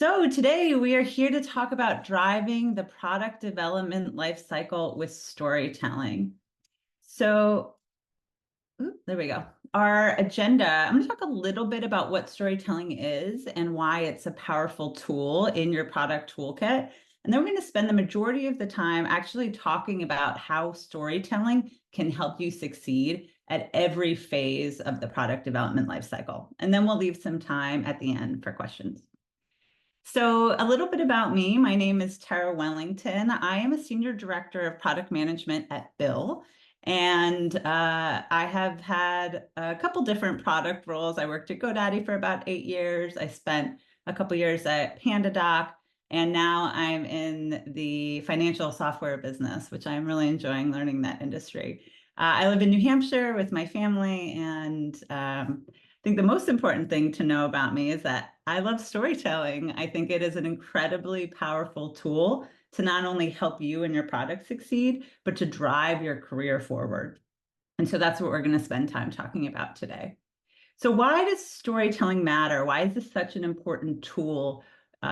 So today we are here to talk about driving the product development life cycle with storytelling. So there we go. Our agenda, I'm going to talk a little bit about what storytelling is and why it's a powerful tool in your product toolkit. And then we're going to spend the majority of the time actually talking about how storytelling can help you succeed at every phase of the product development life cycle. And then we'll leave some time at the end for questions. So a little bit about me. My name is Tara Wellington. I am a Senior Director of Product Management at Bill. And I have had a couple different product roles. I worked at GoDaddy for about 8 years. I spent a couple years at PandaDoc. And now I'm in the financial software business, which I'm really enjoying learning that industry. I live in New Hampshire with my family, and I think the most important thing to know about me is that I love storytelling. I think it is an incredibly powerful tool to not only help you and your product succeed, but to drive your career forward. And so that's what we're going to spend time talking about today. So why does storytelling matter? Why is this such an important tool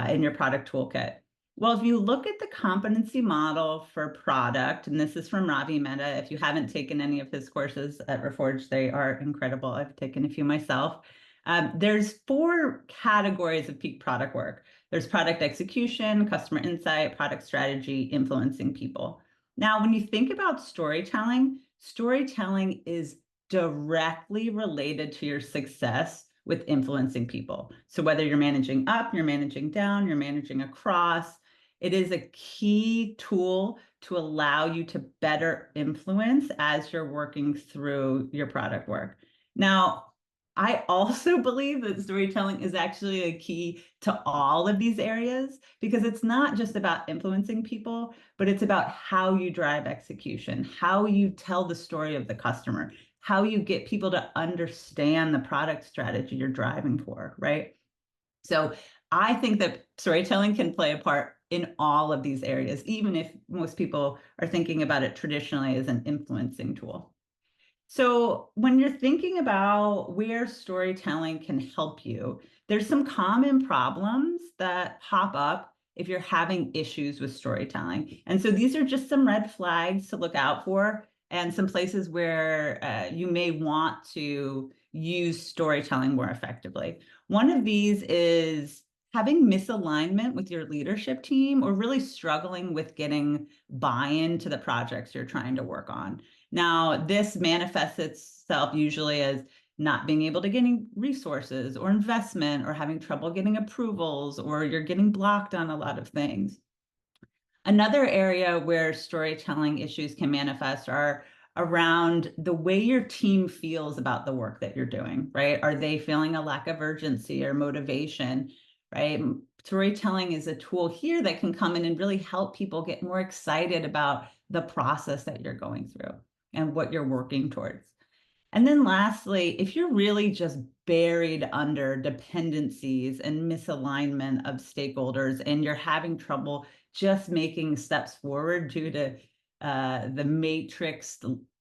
in your product toolkit? Well, if you look at the competency model for product, and this is from Ravi Mehta, if you haven't taken any of his courses at Reforge, they are incredible. I've taken a few myself. There's 4 categories of peak product work. There's product execution, customer insight, product strategy, influencing people. Now, when you think about storytelling, storytelling is directly related to your success with influencing people. So whether you're managing up, you're managing down, you're managing across, it is a key tool to allow you to better influence as you're working through your product work. Now, I also believe that storytelling is actually a key to all of these areas, because it's not just about influencing people, but it's about how you drive execution, how you tell the story of the customer, how you get people to understand the product strategy you're driving for, right? So I think that storytelling can play a part in all of these areas, even if most people are thinking about it traditionally as an influencing tool. So when you're thinking about where storytelling can help you, there's some common problems that pop up if you're having issues with storytelling. And so these are just some red flags to look out for, and some places where you may want to use storytelling more effectively. One of these is having misalignment with your leadership team, or really struggling with getting buy-in to the projects you're trying to work on. Now, this manifests itself usually as not being able to get any resources or investment, or having trouble getting approvals, or you're getting blocked on a lot of things. Another area where storytelling issues can manifest are around the way your team feels about the work that you're doing, right? Are they feeling a lack of urgency or motivation, right? Storytelling is a tool here that can come in and really help people get more excited about the process that you're going through and what you're working towards. And then lastly, if you're really just buried under dependencies and misalignment of stakeholders, and you're having trouble just making steps forward due to the matrix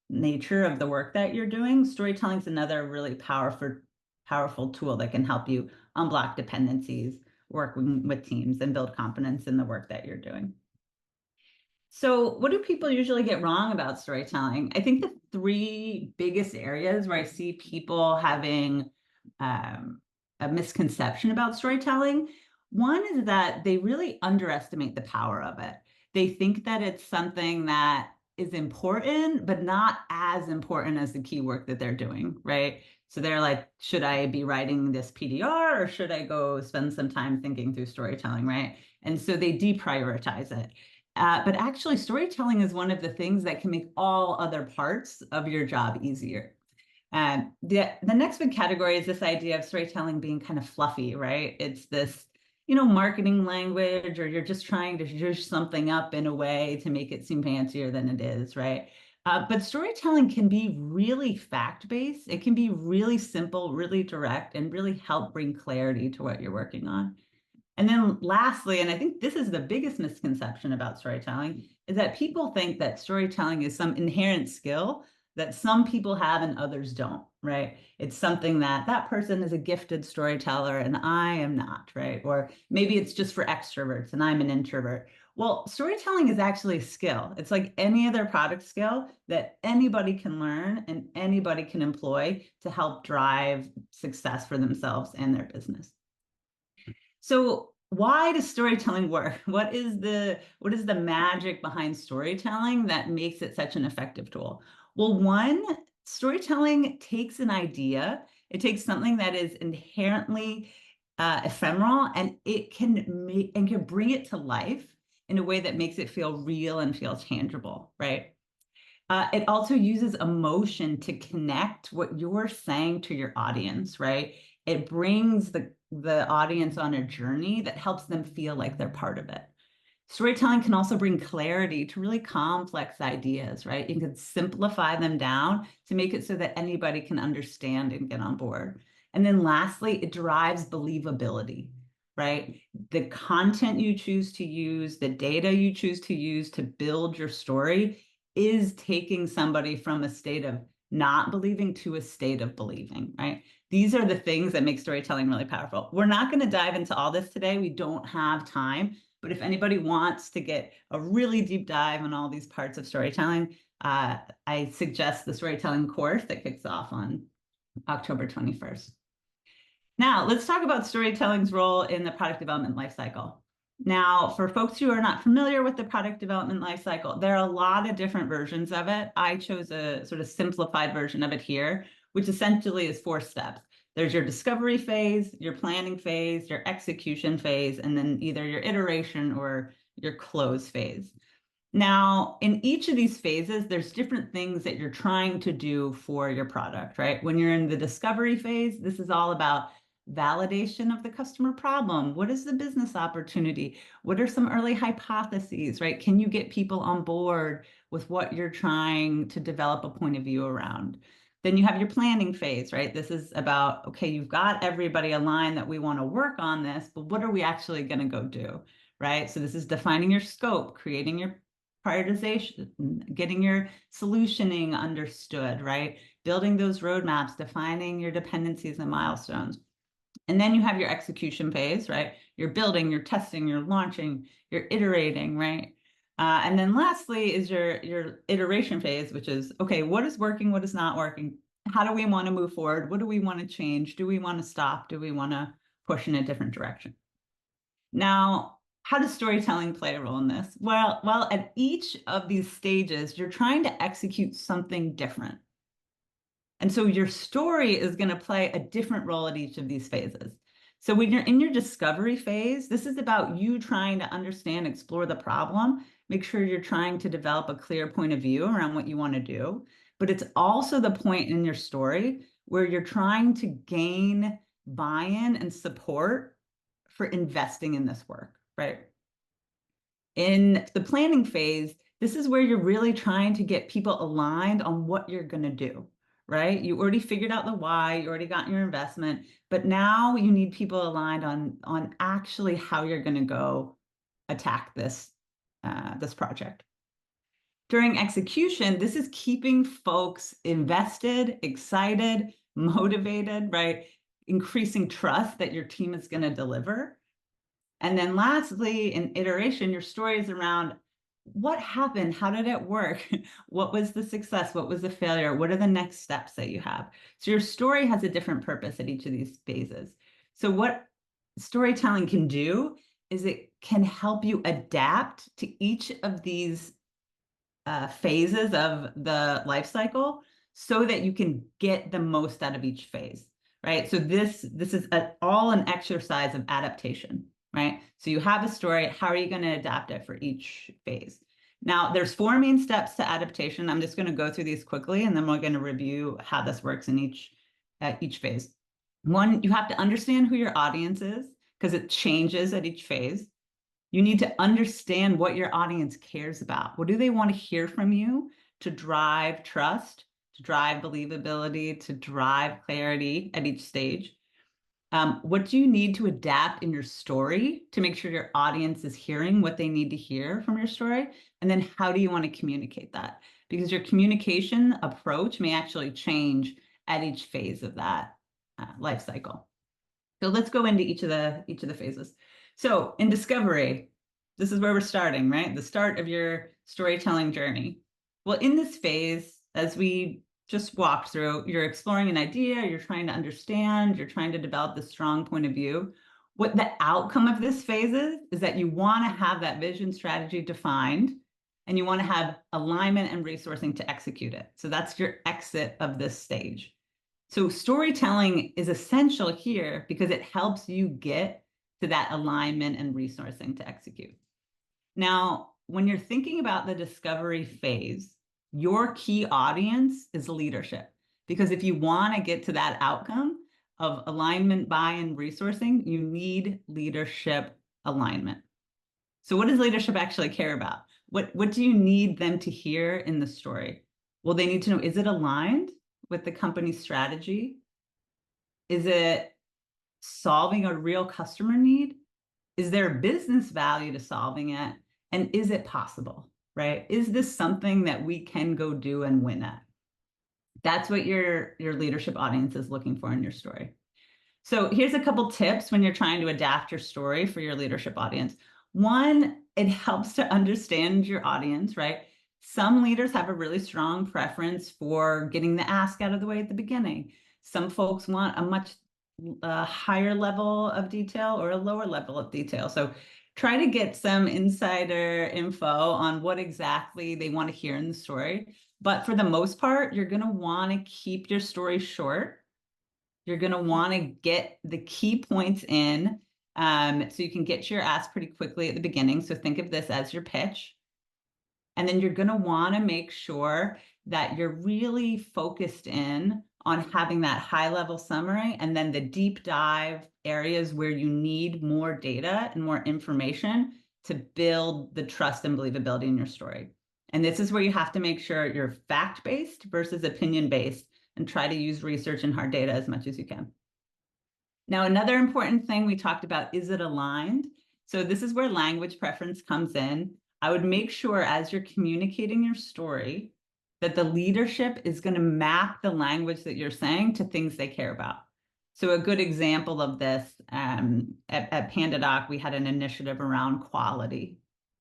nature of the work that you're doing, storytelling is another really powerful tool that can help you unblock dependencies, working with teams, and build confidence in the work that you're doing. So what do people usually get wrong about storytelling? I think the 3 biggest areas where I see people having a misconception about storytelling. One is that they really underestimate the power of it. They think that it's something that is important, but not as important as the key work that they're doing, right? So they're like, should I be writing this PDR, or should I go spend some time thinking through storytelling, right? And so they deprioritize it. But actually, storytelling is one of the things that can make all other parts of your job easier. The next big category is this idea of storytelling being kind of fluffy, right? It's this, marketing language, or you're just trying to zhuzh something up in a way to make it seem fancier than it is, right? But storytelling can be really fact-based. It can be really simple, really direct, and really help bring clarity to what you're working on. And then lastly, and I think this is the biggest misconception about storytelling, is that people think that storytelling is some inherent skill that some people have and others don't, right? It's something that that person is a gifted storyteller and I am not, right? Or maybe it's just for extroverts and I'm an introvert. Well, storytelling is actually a skill. It's like any other product skill that anybody can learn and anybody can employ to help drive success for themselves and their business. So why does storytelling work? What is the magic behind storytelling that makes it such an effective tool? Well, one, storytelling takes an idea. It takes something that is inherently ephemeral, and it can bring it to life in a way that makes it feel real and feel tangible, right? It also uses emotion to connect what you're saying to your audience, right? It brings the audience on a journey that helps them feel like they're part of it. Storytelling can also bring clarity to really complex ideas, right? You can simplify them down to make it so that anybody can understand and get on board. And then lastly, it drives believability, right? The content you choose to use, the data you choose to use to build your story is taking somebody from a state of not believing to a state of believing, right? These are the things that make storytelling really powerful. We're not going to dive into all this today. We don't have time. But if anybody wants to get a really deep dive on all these parts of storytelling, I suggest the storytelling course that kicks off on October 21st. Now, let's talk about storytelling's role in the product development lifecycle. Now, for folks who are not familiar with the product development lifecycle, there are a lot of different versions of it. I chose a sort of simplified version of it here, which essentially is 4 steps. There's your discovery phase, your planning phase, your execution phase, and then either your iteration or your close phase. Now, in each of these phases, there's different things that you're trying to do for your product, right? When you're in the discovery phase, this is all about validation of the customer problem. What is the business opportunity? What are some early hypotheses, right? Can you get people on board with what you're trying to develop a point of view around? Then you have your planning phase, right? This is about, okay, you've got everybody aligned that we want to work on this, but what are we actually going to go do, right? So this is defining your scope, creating your prioritization, getting your solutioning understood, right? Building those roadmaps, defining your dependencies and milestones. And then you have your execution phase, right? You're building, you're testing, you're launching, you're iterating, right? And then lastly is your iteration phase, which is, okay, what is working, what is not working? How do we want to move forward? What do we want to change? Do we want to stop? Do we want to push in a different direction? Now, how does storytelling play a role in this? Well, at each of these stages, you're trying to execute something different. And so your story is going to play a different role at each of these phases. So when you're in your discovery phase, this is about you trying to understand, explore the problem, make sure you're trying to develop a clear point of view around what you want to do. But it's also the point in your story where you're trying to gain buy-in and support for investing in this work, right? In the planning phase, this is where you're really trying to get people aligned on what you're going to do, right? You already figured out the why, you already got your investment, but now you need people aligned on actually how you're going to go attack this project. During execution, this is keeping folks invested, excited, motivated, right? Increasing trust that your team is going to deliver. And then lastly, in iteration, your story is around what happened? How did it work? What was the success? What was the failure? What are the next steps that you have? So your story has a different purpose at each of these phases. So what storytelling can do is it can help you adapt to each of these phases of the life cycle so that you can get the most out of each phase, right? So this is all an exercise of adaptation, right? So you have a story, how are you going to adapt it for each phase? Now, there's 4 main steps to adaptation. I'm just going to go through these quickly, and then we're going to review how this works in each phase. 1, you have to understand who your audience is because it changes at each phase. You need to understand what your audience cares about. What do they want to hear from you to drive trust, to drive believability, to drive clarity at each stage? What do you need to adapt in your story to make sure your audience is hearing what they need to hear from your story? And then how do you want to communicate that? Because your communication approach may actually change at each phase of that life cycle. So let's go into each of the phases. So in discovery, this is where we're starting, right? The start of your storytelling journey. Well, in this phase, as we just walked through, you're exploring an idea, you're trying to understand, you're trying to develop the strong point of view. What the outcome of this phase is that you want to have that vision strategy defined and you want to have alignment and resourcing to execute it. So that's your exit of this stage. So storytelling is essential here because it helps you get to that alignment and resourcing to execute. Now, when you're thinking about the discovery phase, your key audience is leadership. Because if you want to get to that outcome of alignment, buy-in, resourcing, you need leadership alignment. So what does leadership actually care about? What do you need them to hear in the story? Well, they need to know, is it aligned with the company's strategy? Is it solving a real customer need? Is there business value to solving it? And is it possible, right? Is this something that we can go do and win at? That's what your leadership audience is looking for in your story. So here's a couple tips when you're trying to adapt your story for your leadership audience. One, it helps to understand your audience, right? Some leaders have a really strong preference for getting the ask out of the way at the beginning. Some folks want a much higher level of detail or a lower level of detail. So try to get some insider info on what exactly they want to hear in the story. But for the most part, you're going to want to keep your story short. You're going to want to get the key points in so you can get your ask pretty quickly at the beginning. So think of this as your pitch. And then you're going to want to make sure that you're really focused in on having that high level summary and then the deep dive areas where you need more data and more information to build the trust and believability in your story. And this is where you have to make sure you're fact-based versus opinion-based and try to use research and hard data as much as you can. Now, another important thing we talked about, is it aligned? So this is where language preference comes in. I would make sure as you're communicating your story that the leadership is going to map the language that you're saying to things they care about. So a good example of this, at PandaDoc, we had an initiative around quality,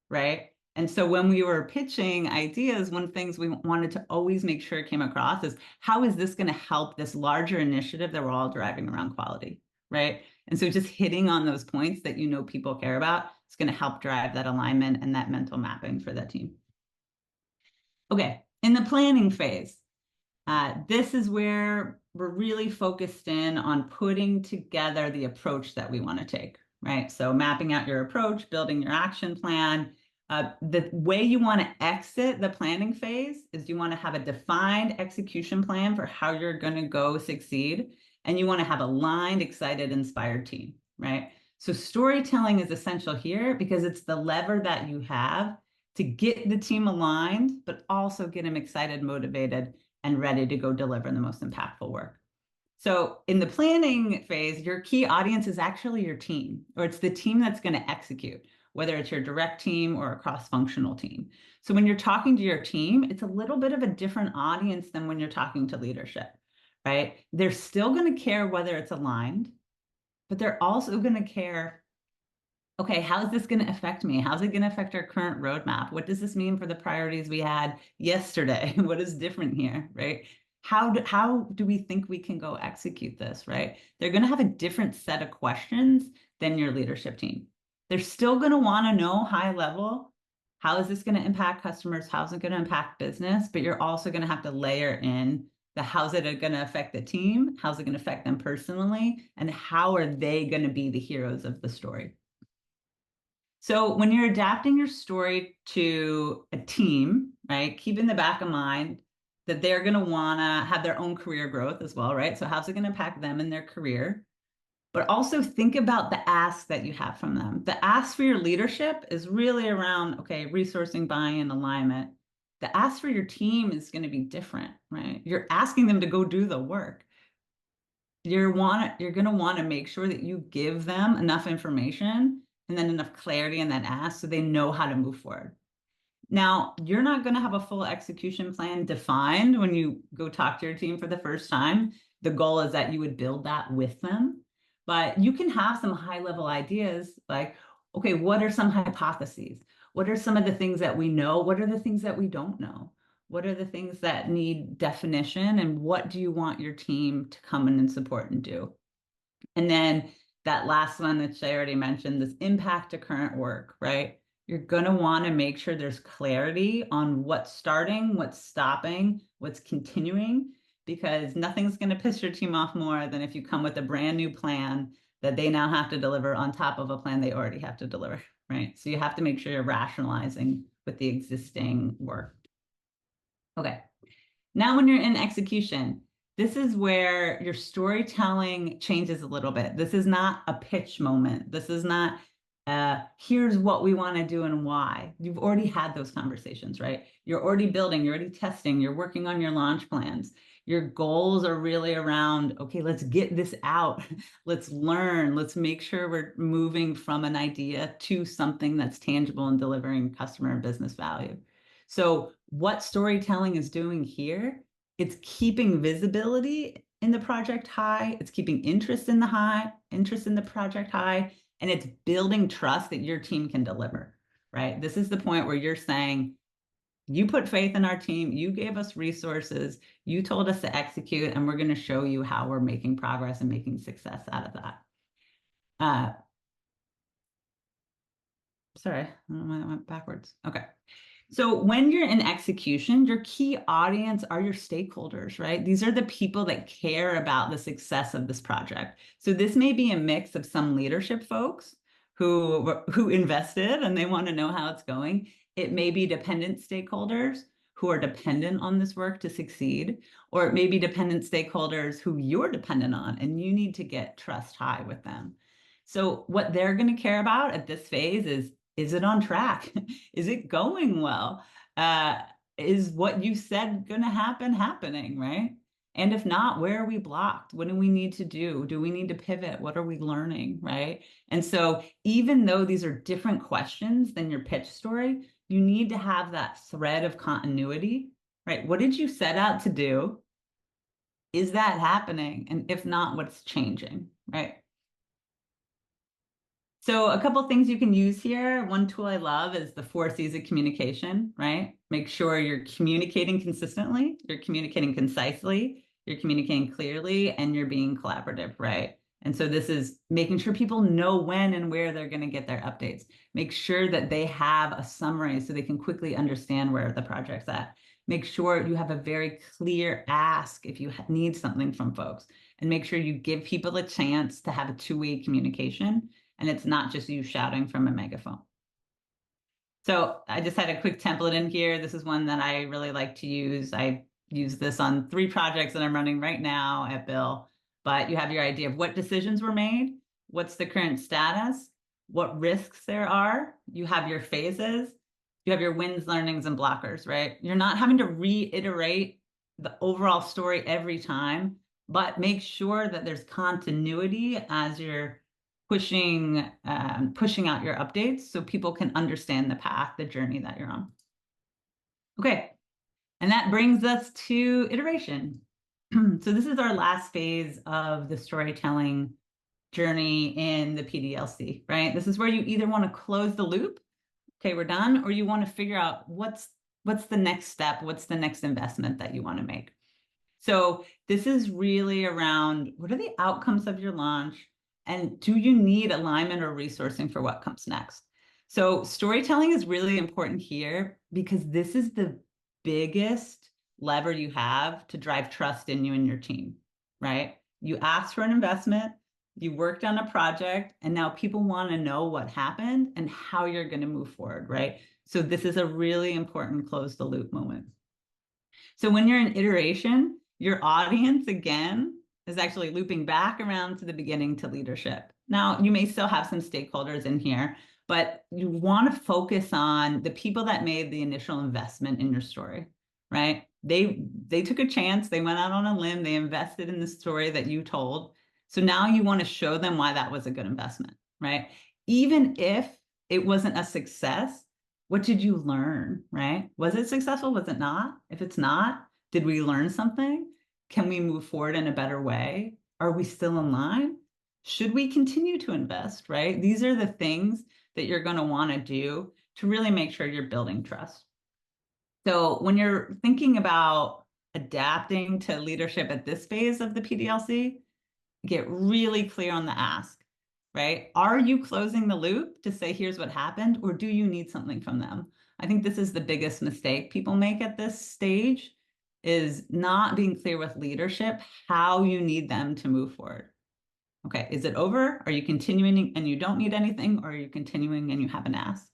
right? And so when we were pitching ideas, one of the things we wanted to always make sure came across is, how is this going to help this larger initiative that we're all driving around quality, right? And so just hitting on those points that you know people care about is going to help drive that alignment and that mental mapping for that team. Okay, in the planning phase, this is where we're really focused in on putting together the approach that we want to take, right? So mapping out your approach, building your action plan. The way you want to exit the planning phase is you want to have a defined execution plan for how you're going to go succeed. And you want to have a aligned, excited, inspired team, right? So storytelling is essential here because it's the lever that you have to get the team aligned, but also get them excited, motivated, and ready to go deliver the most impactful work. So in the planning phase, your key audience is actually your team, or it's the team that's going to execute, whether it's your direct team or a cross-functional team. So when you're talking to your team, it's a little bit of a different audience than when you're talking to leadership, right? They're still going to care whether it's aligned, but they're also going to care, okay, how is this going to affect me? How's it going to affect our current roadmap? What does this mean for the priorities we had yesterday? What is different here, right? How do we think we can go execute this, right? They're going to have a different set of questions than your leadership team. They're still going to want to know high level, how is this going to impact customers? How's it going to impact business? But you're also going to have to layer in the how's it going to affect the team? How's it going to affect them personally? And how are they going to be the heroes of the story? So when you're adapting your story to a team, right, keep in the back of mind that they're going to want to have their own career growth as well, right? So how's it going to impact them in their career? But also think about the ask that you have from them. The ask for your leadership is really around, okay, resourcing, buy-in, alignment. The ask for your team is going to be different, right? You're asking them to go do the work. you're going to want to make sure that you give them enough information and then enough clarity in that ask so they know how to move forward. Now, you're not going to have a full execution plan defined when you go talk to your team for the first time. The goal is that you would build that with them, but you can have some high level ideas like, okay, what are some hypotheses? What are some of the things that we know? What are the things that we don't know? What are the things that need definition? And what do you want your team to come in and support and do? And then that last one that I already mentioned, this impact to current work, right? You're going to want to make sure there's clarity on what's starting, what's stopping, what's continuing, because nothing's going to piss your team off more than if you come with a brand new plan that they now have to deliver on top of a plan they already have to deliver, right? So you have to make sure you're rationalizing with the existing work. Okay. Now, when you're in execution, this is where your storytelling changes a little bit. This is not a pitch moment. This is not, here's what we want to do and why. You've already had those conversations, right? You're already building, you're already testing, you're working on your launch plans. Your goals are really around, okay, let's get this out. Let's learn. Let's make sure we're moving from an idea to something that's tangible and delivering customer and business value. So what storytelling is doing here, it's keeping visibility in the project high, it's keeping interest in the project high, and it's building trust that your team can deliver, right? This is the point where you're saying, you put faith in our team, you gave us resources, you told us to execute, and we're going to show you how we're making progress and making success out of that. Sorry, I don't know why that went backwards. Okay. So when you're in execution, your key audience are your stakeholders, right? These are the people that care about the success of this project. So this may be a mix of some leadership folks who invested and they want to know how it's going. It may be dependent stakeholders who are dependent on this work to succeed, or it may be dependent stakeholders who you're dependent on and you need to get trust high with them. So what they're going to care about at this phase is it on track? Is it going well? Is what you said going to happen happening, right? And if not, where are we blocked? What do we need to do? Do we need to pivot? What are we learning, right? And so even though these are different questions than your pitch story, you need to have that thread of continuity, right? What did you set out to do? Is that happening? And if not, what's changing, right? So a couple things you can use here. One tool I love is the 4 C's of communication, right? Make sure you're communicating consistently, you're communicating concisely, you're communicating clearly, and you're being collaborative, right? And so this is making sure people know when and where they're going to get their updates. Make sure that they have a summary so they can quickly understand where the project's at. Make sure you have a very clear ask if you need something from folks, and make sure you give people a chance to have a two-way communication. And it's not just you shouting from a megaphone. So I just had a quick template in here. This is one that I really like to use. I use this on 3 projects that I'm running right now at Bill. But you have your idea of what decisions were made, what's the current status, what risks there are. You have your phases. You have your wins, learnings, and blockers, right? You're not having to reiterate the overall story every time, but make sure that there's continuity as you're pushing out your updates so people can understand the path, the journey that you're on. Okay, and that brings us to iteration. So this is our last phase of the storytelling journey in the PDLC, right? This is where you either want to close the loop, okay, we're done, or you want to figure out what's the next step, what's the next investment that you want to make. So this is really around what are the outcomes of your launch, and do you need alignment or resourcing for what comes next? So storytelling is really important here because this is the biggest lever you have to drive trust in you and your team, right? You asked for an investment, you worked on a project, and now people want to know what happened and how you're going to move forward, right? So this is a really important close the loop moment. So when you're in iteration, your audience, again, is actually looping back around to the beginning to leadership. Now, you may still have some stakeholders in here, but you want to focus on the people that made the initial investment in your story, right? They took a chance, they went out on a limb, they invested in the story that you told. So now you want to show them why that was a good investment, right? Even if it wasn't a success, what did you learn, right? Was it successful? Was it not? If it's not, did we learn something? Can we move forward in a better way? Are we still in line? Should we continue to invest, right? These are the things that you're going to want to do to really make sure you're building trust. So when you're thinking about adapting to leadership at this phase of the PDLC, get really clear on the ask, right? Are you closing the loop to say, here's what happened, or do you need something from them? I think this is the biggest mistake people make at this stage, is not being clear with leadership how you need them to move forward. Okay, is it over? Are you continuing and you don't need anything, or are you continuing and you have an ask?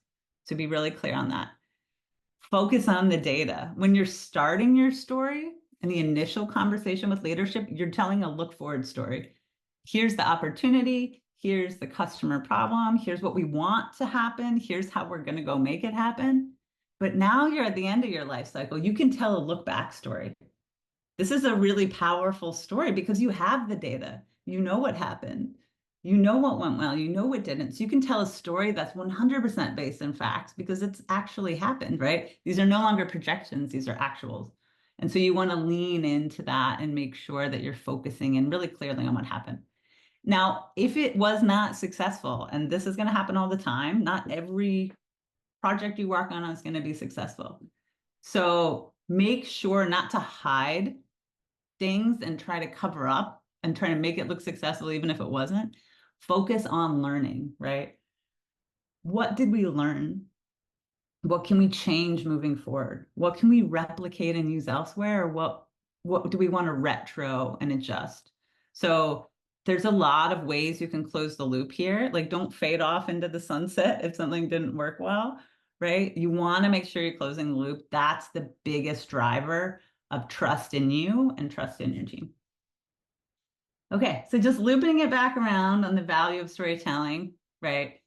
So be really clear on that. Focus on the data. When you're starting your story in the initial conversation with leadership, you're telling a look forward story. Here's the opportunity. Here's the customer problem. Here's what we want to happen. Here's how we're going to go make it happen. But now you're at the end of your life cycle. You can tell a look back story. This is a really powerful story because you have the data. You know what happened. You know what went well. You know what didn't. So you can tell a story that's 100% based in facts because it's actually happened, right? These are no longer projections. These are actuals. And so you want to lean into that and make sure that you're focusing in really clearly on what happened. Now, if it was not successful, and this is going to happen all the time, not every project you work on is going to be successful. So make sure not to hide things and try to cover up and try to make it look successful, even if it wasn't. Focus on learning, right? What did we learn? What can we change moving forward? What can we replicate and use elsewhere? Or what do we want to retro and adjust? So there's a lot of ways you can close the loop here. Like, don't fade off into the sunset if something didn't work well, right? You want to make sure you're closing the loop. That's the biggest driver of trust in you and trust in your team. Okay, so just looping it back around on the value of storytelling, right?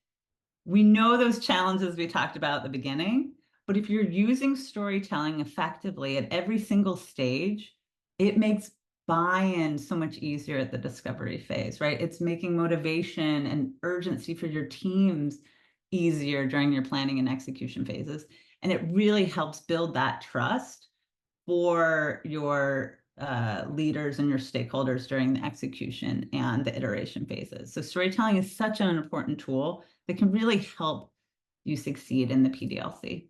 We know those challenges we talked about at the beginning, but if you're using storytelling effectively at every single stage, it makes buy-in so much easier at the discovery phase, right? It's making motivation and urgency for your teams easier during your planning and execution phases. And it really helps build that trust for your leaders and your stakeholders during the execution and the iteration phases. So storytelling is such an important tool that can really help you succeed in the PDLC.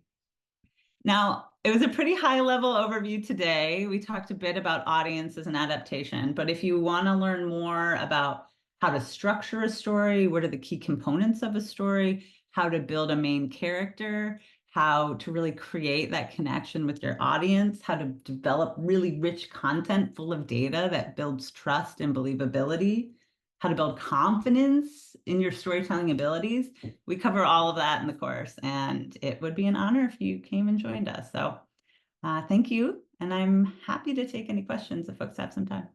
Now, it was a pretty high level overview today. We talked a bit about audiences and adaptation, but if you want to learn more about how to structure a story, what are the key components of a story, how to build a main character, how to really create that connection with your audience, how to develop really rich content full of data that builds trust and believability, how to build confidence in your storytelling abilities. We cover all of that in the course, and it would be an honor if you came and joined us. So thank you, and I'm happy to take any questions if folks have some time.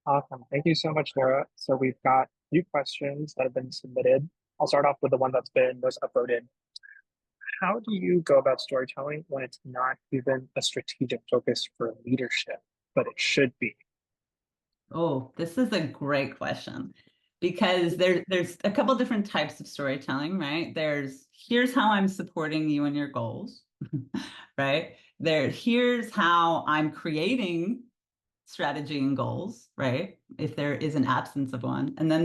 Awesome. Thank you so much, Laura. So we've got a few questions that have been submitted. I'll start off with the one that's been most upvoted. How do you go about storytelling when it's not even a strategic focus for leadership, but it should be? Oh, this is a great question because there's a couple different types of storytelling, right? Here's how I'm supporting you and your goals, right? Here's how I'm creating strategy and goals, right? If there is an absence of one. And then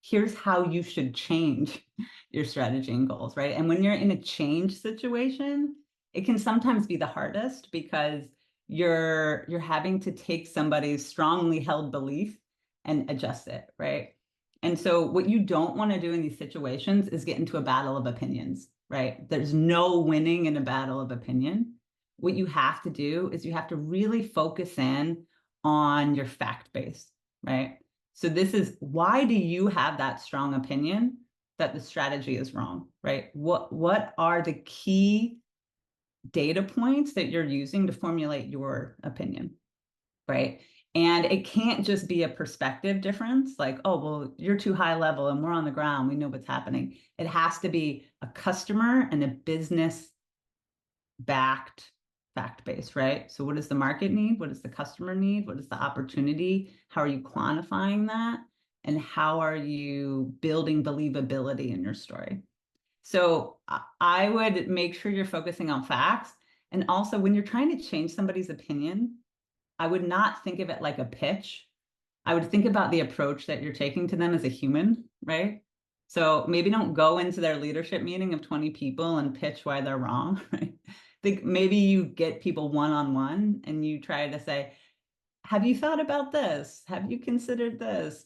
here's how you should change your strategy and goals, right? And when you're in a change situation, it can sometimes be the hardest because you're having to take somebody's strongly held belief and adjust it, right? And so what you don't want to do in these situations is get into a battle of opinions, right? There's no winning in a battle of opinion. What you have to do is you have to really focus in on your fact base, right? So this is, why do you have that strong opinion that the strategy is wrong, right? What are the key data points that you're using to formulate your opinion, right? And it can't just be a perspective difference, like, oh, well, you're too high level and we're on the ground, we know what's happening. It has to be a customer and a business backed, fact-based, right? So what does the market need? What does the customer need? What is the opportunity? How are you quantifying that? And how are you building believability in your story? So I would make sure you're focusing on facts. And also, when you're trying to change somebody's opinion, I would not think of it like a pitch. I would think about the approach that you're taking to them as a human, right? So maybe don't go into their leadership meeting of 20 people and pitch why they're wrong, right? Think maybe you get people one-on-one and you try to say, have you thought about this? Have you considered this?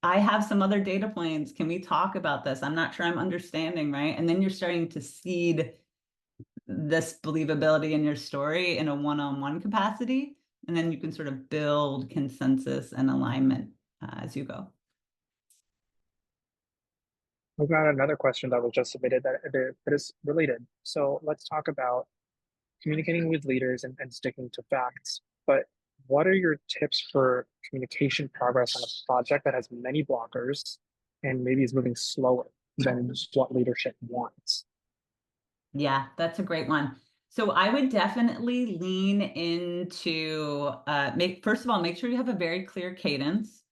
I have some other data points. Can we talk about this? I'm not sure I'm understanding, right? And then you're starting to seed this believability in your story in a one-on-one capacity. And then you can sort of build consensus and alignment as you go. We've got another question that was just submitted that is related. So let's talk about communicating with leaders and sticking to facts. But what are your tips for communication progress on a project that has many blockers and maybe is moving slower than what leadership wants? Yeah, that's a great one. So I would definitely lean into first of all, make sure you have a very clear cadence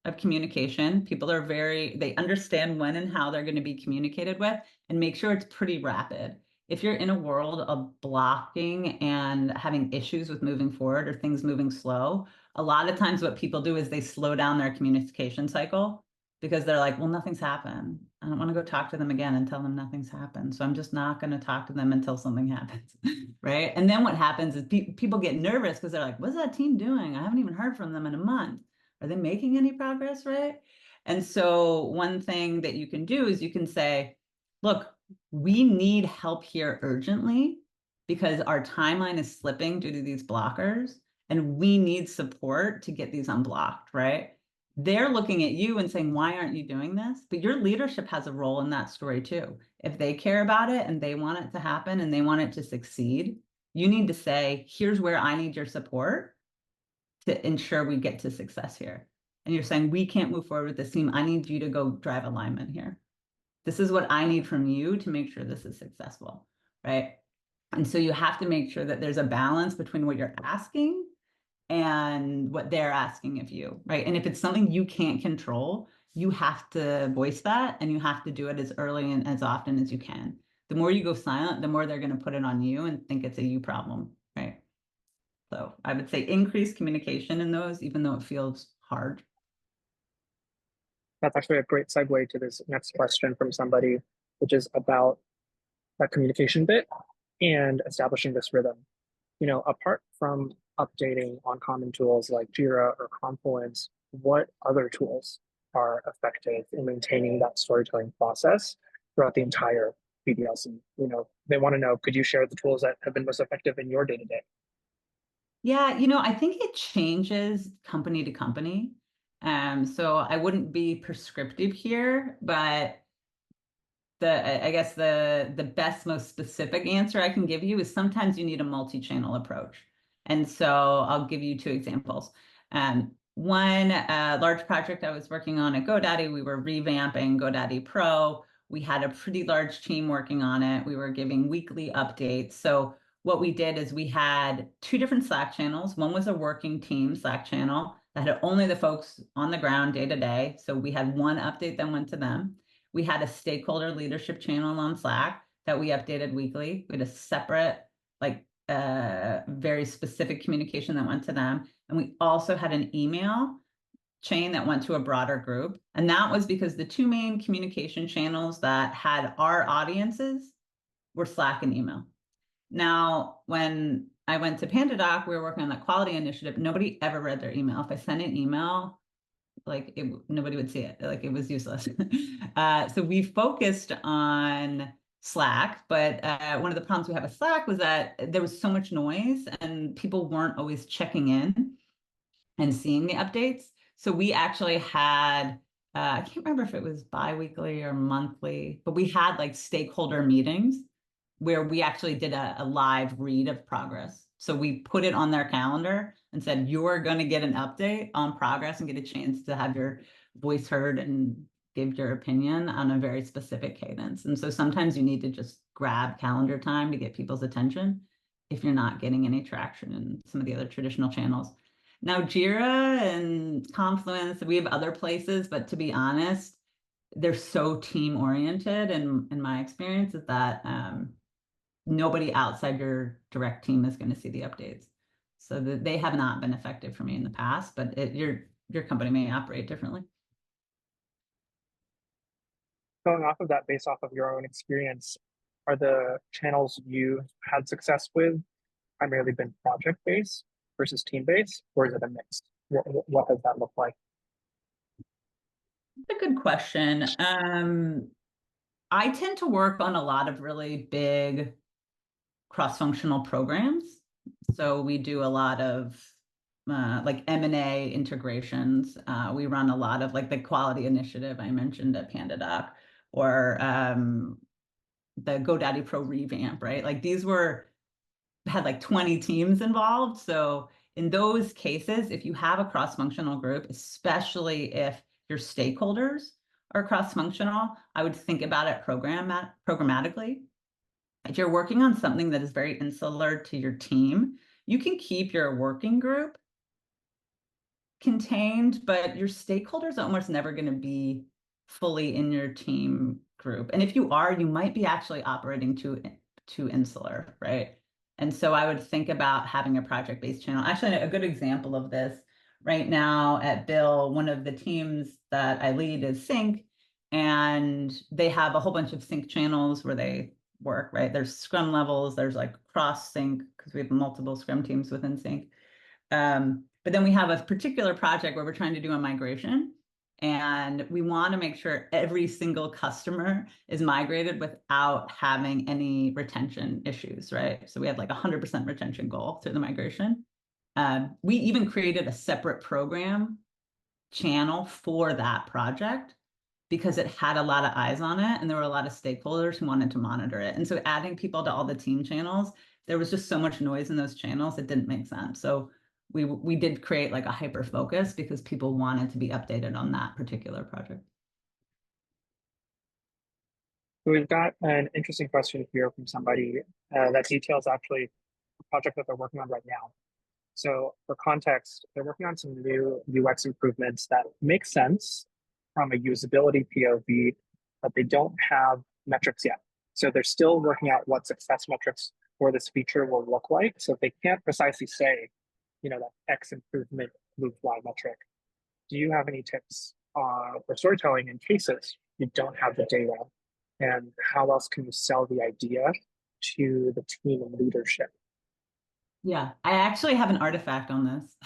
of communication. People are they understand when and how they're going to be communicated with, and make sure it's pretty rapid. If you're in a world of blocking and having issues with moving forward or things moving slow, a lot of times what people do is they slow down their communication cycle because they're like, well, nothing's happened. I don't want to go talk to them again and tell them nothing's happened. So I'm just not going to talk to them until something happens. Right. And then what happens is people get nervous because they're like, what's that team doing? I haven't even heard from them in a month. Are they making any progress? Right. And so one thing that you can do is you can say, look, we need help here urgently because our timeline is slipping due to these blockers and we need support to get these unblocked. Right. They're looking at you and saying, why aren't you doing this? But your leadership has a role in that story too. If they care about it and they want it to happen and they want it to succeed, you need to say, here's where I need your support to ensure we get to success here. And you're saying, we can't move forward with this team. I need you to go drive alignment here. This is what I need from you to make sure this is successful, right? And so you have to make sure that there's a balance between what you're asking and what they're asking of you, right? And if it's something you can't control, you have to voice that and you have to do it as early and as often as you can. The more you go silent, the more they're going to put it on you and think it's a you problem, right? So I would say increase communication in those, even though it feels hard. That's actually a great segue to this next question from somebody, which is about that communication bit and establishing this rhythm. Apart from updating on common tools like Jira or Confluence, what other tools are effective in maintaining that storytelling process throughout the entire PDLC? They want to know, could you share the tools that have been most effective in your day-to-day? Yeah, I think it changes company to company. So I wouldn't be prescriptive here, but I guess the best, most specific answer I can give you is sometimes you need a multi-channel approach. And so I'll give you two examples. One large project I was working on at GoDaddy, we were revamping GoDaddy Pro. We had a pretty large team working on it. We were giving weekly updates. So what we did is we had two different Slack channels. One was a working team Slack channel that had only the folks on the ground day to day. So we had one update that went to them. We had a stakeholder leadership channel on Slack that we updated weekly. We had a separate, very specific communication that went to them. And we also had an email chain that went to a broader group. And that was because the two main communication channels that had our audiences were Slack and email. Now, when I went to PandaDoc, we were working on that quality initiative. Nobody ever read their email. If I sent an email, nobody would see it. Like it was useless. So we focused on Slack, but one of the problems we have with Slack was that there was so much noise and people weren't always checking in and seeing the updates. So we actually had, I can't remember if it was bi-weekly or monthly, but we had like stakeholder meetings where we actually did a live read of progress. So we put it on their calendar and said, you're going to get an update on progress and get a chance to have your voice heard and give your opinion on a very specific cadence. And so sometimes you need to just grab calendar time to get people's attention. if you're not getting any traction in some of the other traditional channels. Now, Jira and Confluence, we have other places, but to be honest, they're so team oriented. And in my experience is that nobody outside your direct team is going to see the updates. So they have not been effective for me in the past, but your company may operate differently. Going off of that, based off of your own experience, are the channels you had success with primarily been project based versus team based, or is it a mix? What does that look like? That's a good question. I tend to work on a lot of really big cross-functional programs. So we do a lot of like M&A integrations. We run a lot of like the quality initiative I mentioned at PandaDoc, or the GoDaddy Pro revamp, right? Like these had like 20 teams involved. So in those cases, if you have a cross-functional group, especially if your stakeholders are cross-functional, I would think about it programmatically. If you're working on something that is very insular to your team, you can keep your working group contained, but your stakeholders are almost never going to be fully in your team group. And if you are, you might be actually operating too insular, right? And so I would think about having a project-based channel. Actually, a good example of this right now at Bill, one of the teams that I lead is Sync, and they have a whole bunch of Sync channels where they work, right? There's Scrum levels, there's like cross Sync, because we have multiple Scrum teams within Sync. But then we have a particular project where we're trying to do a migration, and we want to make sure every single customer is migrated without having any retention issues, right? So we have like 100% retention goal through the migration. We even created a separate program channel for that project because it had a lot of eyes on it and there were a lot of stakeholders who wanted to monitor it. And so adding people to all the team channels, there was just so much noise in those channels, it didn't make sense. So we did create like a hyper focus because people wanted to be updated on that particular project. So we've got an interesting question here from somebody that details actually a project that they're working on right now. So for context, they're working on some new UX improvements that make sense from a usability POV, but they don't have metrics yet. So they're still working out what success metrics for this feature will look like. So they can't precisely say, that X improvement moved Y metric. Do you have any tips for storytelling in cases you don't have the data? And how else can you sell the idea to the team and leadership? Yeah, I actually have an artifact on this.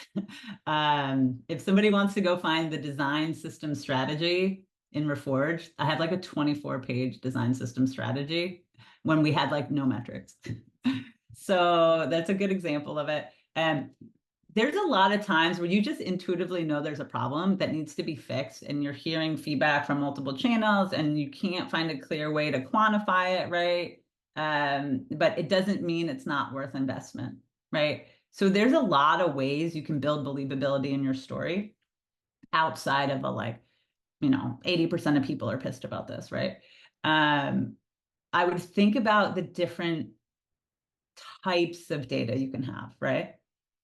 If somebody wants to go find the design system strategy in Reforged, I have like a 24-page design system strategy when we had like no metrics. So that's a good example of it. And there's a lot of times where you just intuitively know there's a problem that needs to be fixed, and you're hearing feedback from multiple channels and you can't find a clear way to quantify it, right? But it doesn't mean it's not worth investment, right? So there's a lot of ways you can build believability in your story outside of 80% of people are pissed about this, right? I would think about the different types of data you can have, right?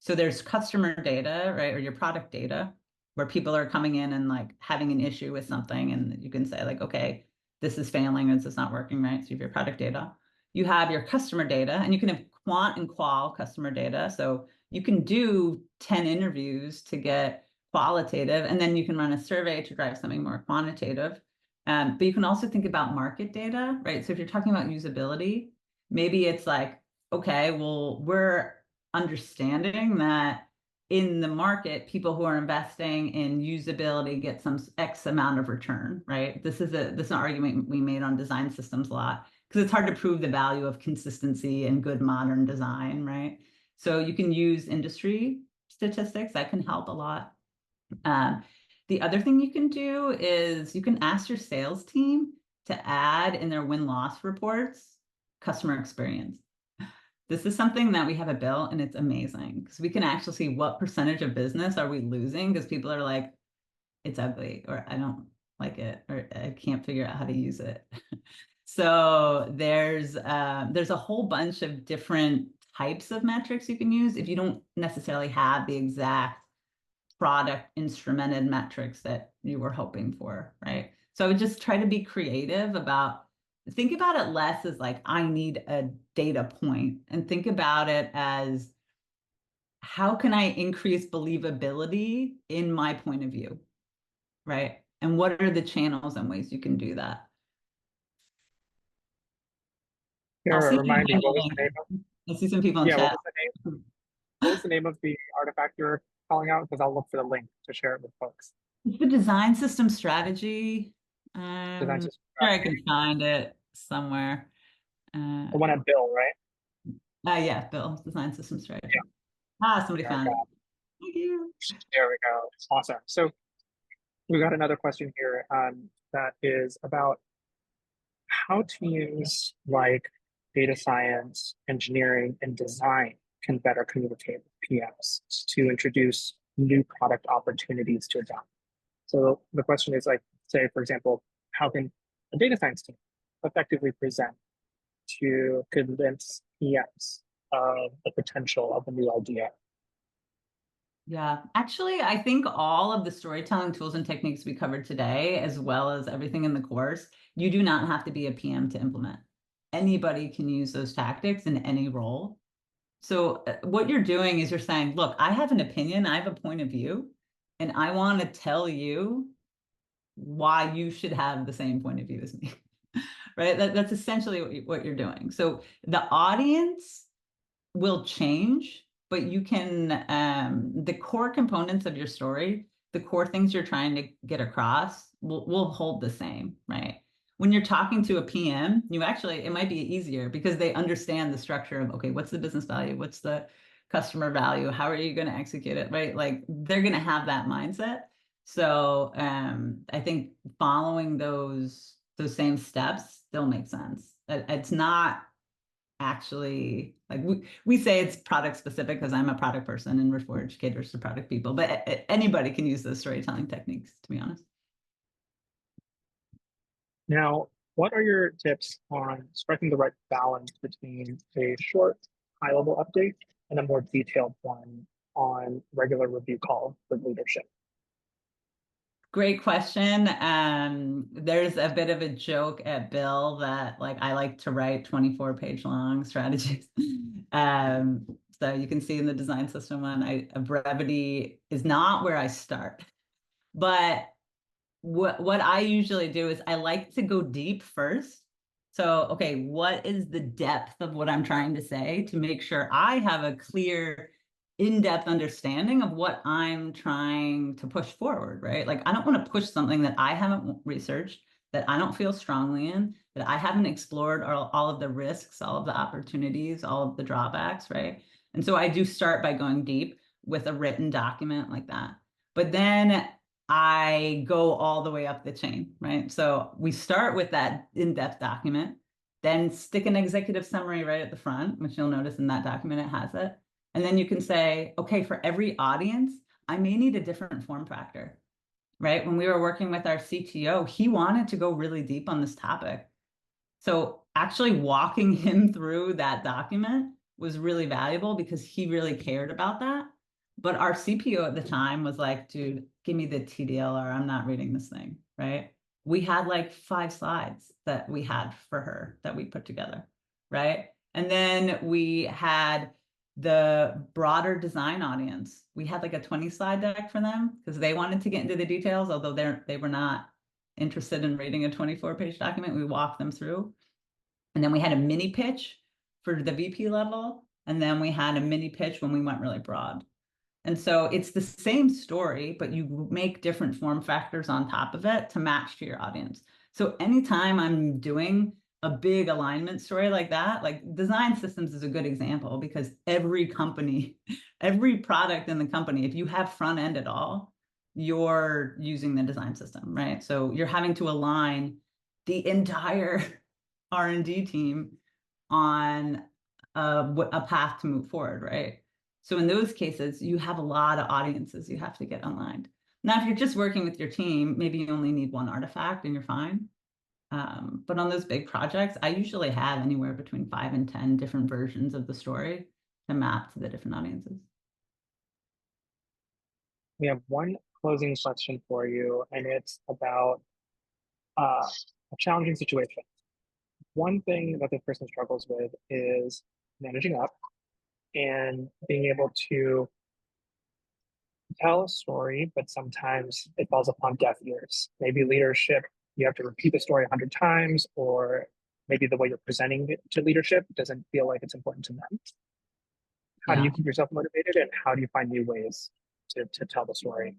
So there's customer data, right? Or your product data, where people are coming in and like having an issue with something. And you can say like, okay, this is failing, this is not working, right? So you have your product data. You have your customer data, and you can have quant and qual customer data. So you can do 10 interviews to get qualitative, and then you can run a survey to drive something more quantitative. But you can also think about market data, right? So if you're talking about usability, maybe it's like, okay, well, we're understanding that in the market, people who are investing in usability get some X amount of return, right? This is an argument we made on design systems a lot, because it's hard to prove the value of consistency and good modern design, right? So you can use industry statistics that can help a lot. The other thing you can do is you can ask your sales team to add in their win-loss reports customer experience. This is something that we have at Bill, and it's amazing because we can actually see what percentage of business are we losing because people are like, it's ugly, or I don't like it, or I can't figure out how to use it. So there's a whole bunch of different types of metrics you can use if you don't necessarily have the exact product instrumented metrics that you were hoping for, right? So I would just try to be creative about, think about it less as like, I need a data point, and think about it as, how can I increase believability in my point of view, right? And what are the channels and ways you can do that? I'll Here, see you remind me, in what the was the name of, link. I see some people in yeah, chat. what was the name of the artifact you're calling out? Because I'll look for the link to share it with folks. The design system strategy. Design system Sure, I strategy. can find it somewhere. The one at Bill, right? Yeah, Bill, design system Yeah, strategy. Somebody there we found it. go. Thank you. There we go. Awesome. So we got another question here that is about how teams like data science, engineering, and design can better communicate with PMs to introduce new product opportunities to adopt. So the question is like, say, for example, how can a data science team effectively present to convince PMs of the potential of a new idea? Yeah, actually, I think all of the storytelling tools and techniques we covered today, as well as everything in the course, you do not have to be a PM to implement. Anybody can use those tactics in any role. So what you're doing is you're saying, look, I have an opinion, I have a point of view, and I want to tell you why you should have the same point of view as me. Right? That's essentially what you're doing. So the audience will change, but you can, the core components of your story, the core things you're trying to get across will hold the same, right? When you're talking to a PM, you actually, it might be easier because they understand the structure of, okay, what's the business value? What's the customer value? How are you going to execute it, right? Like they're going to have that mindset. So I think following those same steps still makes sense. It's not actually, like we say it's product specific because I'm a product person and we're for educators to product people, but anybody can use those storytelling techniques, to be honest. Now, what are your tips on striking the right balance between a short, high-level update and a more detailed one on regular review call with leadership? Great question. There's a bit of a joke at Bill that like I like to write 24-page long strategies. So you can see in the design system one, brevity is not where I start. But what I usually do is I like to go deep first. So, okay, what is the depth of what I'm trying to say to make sure I have a clear, in-depth understanding of what I'm trying to push forward, right? Like, I don't want to push something that I haven't researched, that I don't feel strongly in, that I haven't explored all of the risks, all of the opportunities, all of the drawbacks, right? And so I do start by going deep with a written document like that. But then I go all the way up the chain, right? So we start with that in-depth document, then stick an executive summary right at the front, which you'll notice in that document, it has it. And then you can say, okay, for every audience, I may need a different form factor, right? When we were working with our CTO, he wanted to go really deep on this topic. So actually walking him through that document was really valuable because he really cared about that. But our CPO at the time was like, dude, give me the TDLR. I'm not reading this thing, right? We had like 5 slides that we had for her that we put together, right? And then we had the broader design audience. We had like a 20-slide deck for them because they wanted to get into the details, although they were not interested in reading a 24-page document. We walked them through. And then we had a mini pitch for the VP level. And then we had a mini pitch when we went really broad. And so it's the same story, but you make different form factors on top of it to match to your audience. So anytime I'm doing a big alignment story like that, like design systems is a good example because every company, every product in the company, if you have front end at all, you're using the design system, right? So you're having to align the entire R&D team on a path to move forward, right? So in those cases, you have a lot of audiences you have to get aligned. Now, if you're just working with your team, maybe you only need one artifact and you're fine. But on those big projects, I usually have anywhere between 5 and 10 different versions of the story to map to the different audiences. We have one closing question for you, and it's about a challenging situation. One thing that this person struggles with is managing up and being able to tell a story, but sometimes it falls upon deaf ears. Maybe leadership, you have to repeat the story 100 times, or maybe the way you're presenting it to leadership doesn't feel like it's important to them. How do Yeah. you keep yourself motivated, and how do you find new ways to tell the story?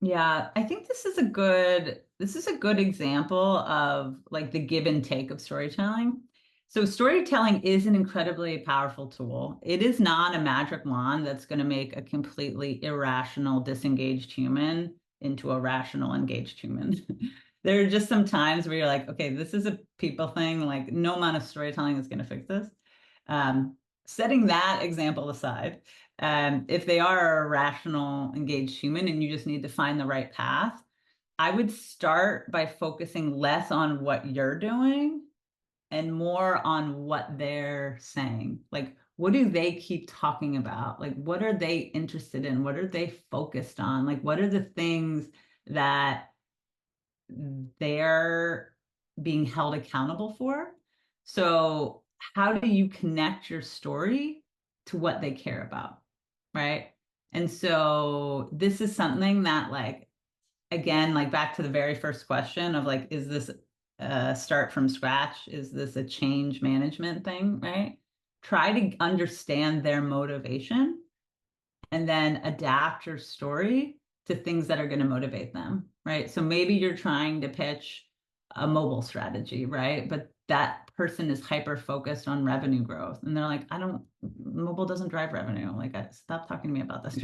Yeah, I think this is a good example of like the give and take of storytelling. So storytelling is an incredibly powerful tool. It is not a magic wand that's going to make a completely irrational, disengaged human into a rational, engaged human. There are just some times where you're like, okay, this is a people thing. Like no amount of storytelling is going to fix this. Um, Setting that example aside, if they are a rational, engaged human and you just need to find the right path, I would start by focusing less on what you're doing and more on what they're saying. Like, what do they keep talking about? Like, what are they interested in? What are they focused on? Like, what are the things that they're being held accountable for? So, how do you connect your story to what they care about? Right. And so, this is something that, like, again, like back to the very first question of like, is this start from scratch? Is this a change management thing? Right. Try to understand their motivation and then adapt your story to things that are going to motivate them, right? So maybe you're trying to pitch a mobile strategy, right? But that person is hyper focused on revenue growth. And they're like, mobile doesn't drive revenue. Like, stop talking to me about this.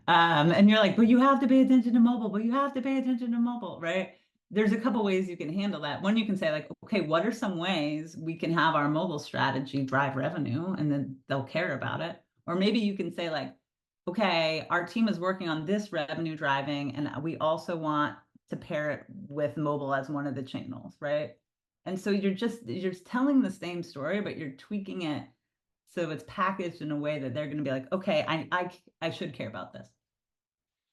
And you're like, but you have to pay attention to mobile, but you have to pay attention to mobile, right? There's a couple ways you can handle that. One, you can say like, okay, what are some ways we can have our mobile strategy drive revenue? And then they'll care about it. Or maybe you can say like, okay, our team is working on this revenue driving, and we also want to pair it with mobile as one of the channels, right? And so you're telling the same story, but you're tweaking it so it's packaged in a way that they're going to be like, okay, I should care about this.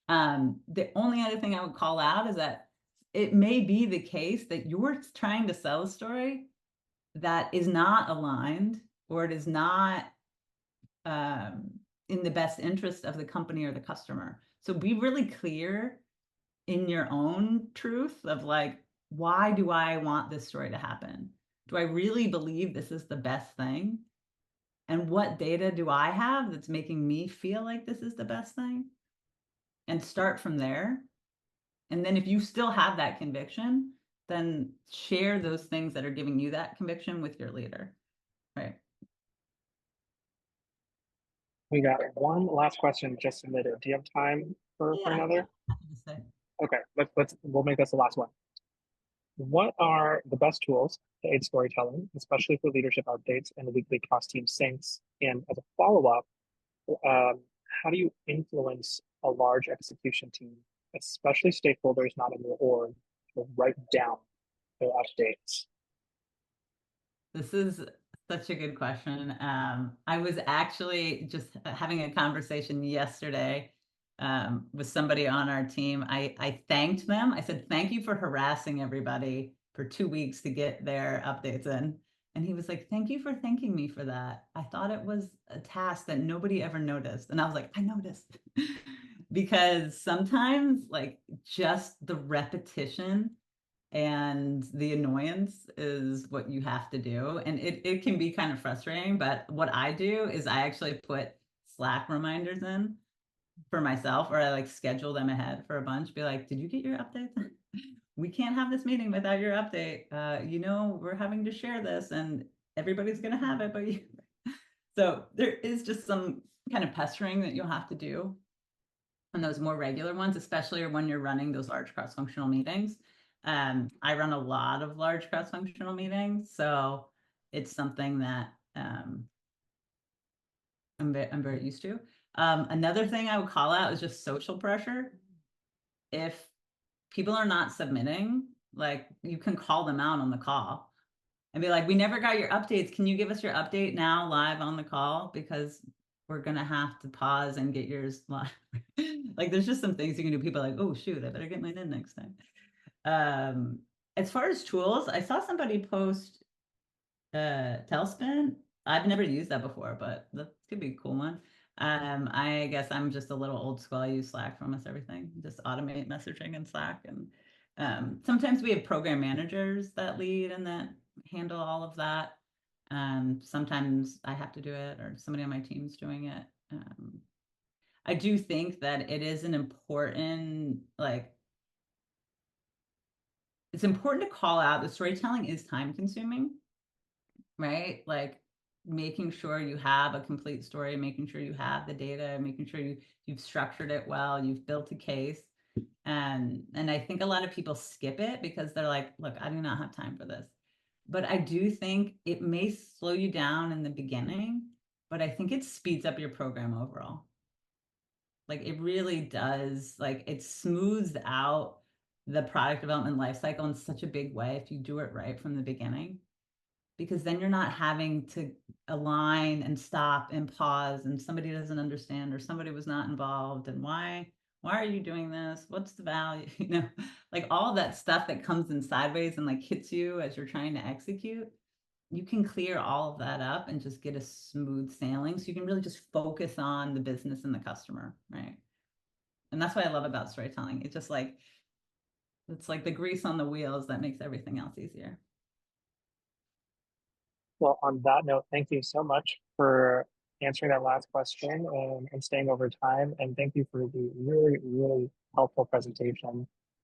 The only other thing I would call out is that it may be the case that you're trying to sell a story that is not aligned or it is not um, in the best interest of the company or the customer. So be really clear in your own truth of like, why do I want this story to happen? Do I really believe this is the best thing? And what data do I have that's making me feel like this is the best thing? And start from there. And then if you still have that conviction, then share those things that are giving you that conviction with your leader, right? We got one last question just submitted. Do you have time for Yeah, another? happy to say. Okay, we'll make this the last one. What are the best tools to aid storytelling, especially for leadership updates and weekly cross team syncs? And as a follow-up, how do you influence a large execution team, especially stakeholders not in your org, to write down their updates? This is such a good question. I was actually just having a conversation yesterday with somebody on our team. I thanked them. I said, thank you for harassing everybody for 2 weeks to get their updates in. And he was like, thank you for thanking me for that. I thought it was a task that nobody ever noticed. And I was like, I noticed. Because sometimes, like, just the repetition and the annoyance is what you have to do. And it can be kind of frustrating, but what I do is I actually put Slack reminders in for myself, or I like schedule them ahead for a bunch, be like, did you get your updates? We can't have this meeting without your update. We're having to share this and everybody's going to have it, but you. So there is just some kind of pestering that you'll have to do on those more regular ones, especially when you're running those large cross-functional meetings. I run a lot of large cross-functional meetings, so it's something that I'm very used to. Another thing I would call out is just social pressure. If people are not submitting, like you can call them out on the call and be like, we never got your updates. Can you give us your update now live on the call? Because we're gonna have to pause and get yours live. Like there's just some things you can do. People are like, oh shoot, I better get mine in next time. Um, as far as tools, I saw somebody post Tailspin. I've never used that before, but that could be a cool one. I guess I'm just a little old school. I use Slack for almost everything. Just automate messaging in Slack. And sometimes we have program managers that lead and that handle all of that. Sometimes I have to do it or somebody on my team's doing it. I do think that it is an important, like, it's important to call out the storytelling is time consuming, right? Like making sure you have a complete story, making sure you have the data, making sure you've structured it well, you've built a case. And I think a lot of people skip it because they're like, look, I do not have time for this. But I do think it may slow you down in the beginning, but I think it speeds up your program overall. Like it really does, like it smooths out the product development life cycle in such a big way if you do it right from the beginning, because then you're not having to align and stop and pause and somebody doesn't understand or somebody was not involved and why are you doing this? What's the value? Like all that stuff that comes in sideways and like hits you as you're trying to execute. You can clear all of that up and just get a smooth sailing. So you can really just focus on the business and the customer, right? And that's what I love about storytelling. It's like the grease on the wheels that makes everything else easier. Well, on that note, thank you so much for answering that last question and staying over time. And thank you for the really, really helpful presentation.